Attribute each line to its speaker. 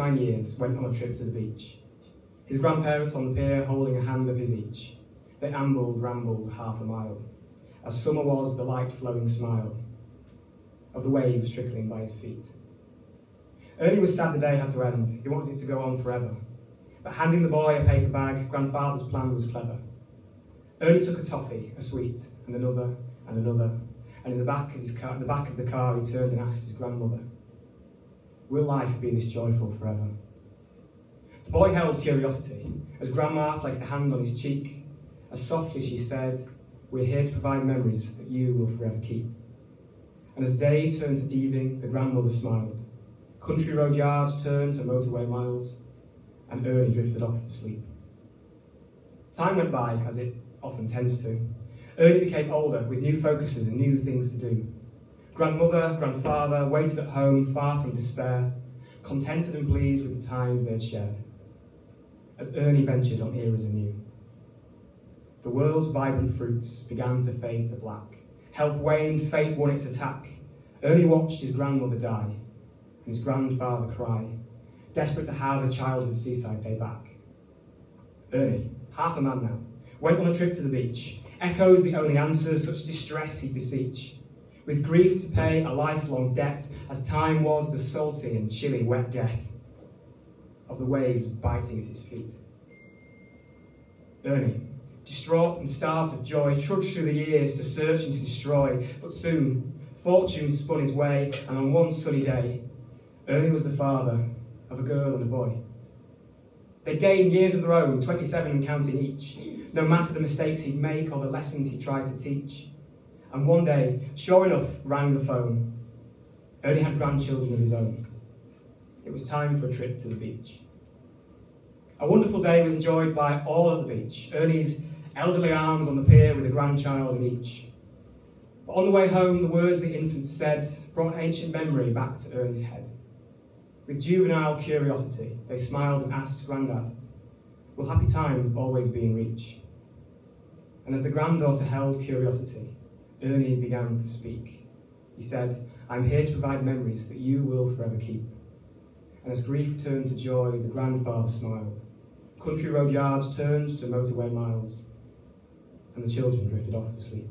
Speaker 1: 9 years, went on a trip to the beach. His grandparents on the pier holding a hand of his each. They rambled half a mile, as summer was the light flowing smile of the waves trickling by his feet. Ernie was sad the day had to end. He wanted it to go on forever. But handing the boy a paper bag, grandfather's plan was clever. Ernie took a toffee, a sweet, and another, and in the back of the car he turned and asked his grandmother, "Will life be this joyful forever?" The boy held curiosity as Grandma placed a hand on his cheek. As softly she said, "We're here to provide memories that you will forever keep." And as day turned to evening, the grandmother smiled. Country road yards turned to motorway miles, and Ernie drifted off to sleep. Time went by, as it often tends to. Ernie became older, with new focuses and new things to do. Grandmother, grandfather waited at home, far from despair, contented and pleased with the times they had shared. As Ernie ventured on eras anew, the world's vibrant fruits began to fade to black. Health waned, fate won its attack. Ernie watched his grandmother die, and his grandfather cry, desperate to have a childhood seaside day back. Ernie, half a man now, went on a trip to the beach. Echoes the only answers, such distress he'd beseech. With grief to pay a lifelong debt, as time was the salty and chilly wet death of the waves biting at his feet. Ernie, distraught and starved of joy, trudged through the years to search and to destroy, but soon fortune spun his way, and on one sunny day, Ernie was the father of a girl and a boy. They'd gained years of their own, 27 and counting each, no matter the mistakes he'd make or the lessons he tried to teach. And one day, sure enough, rang the phone. Ernie had grandchildren of his own. It was time for a trip to the beach. A wonderful day was enjoyed by all at the beach. Ernie's elderly arms on the pier with a grandchild in each. But on the way home, the words the infant said brought ancient memory back to Ernie's head. With juvenile curiosity, they smiled and asked Grandad, "Will happy times always be in reach?" And as the granddaughter held curiosity, Ernie began to speak. He said, "I'm here to provide memories that you will forever keep." And as grief turned to joy, the grandfather smiled. Country road yards turned to motorway miles, and the children drifted off to sleep.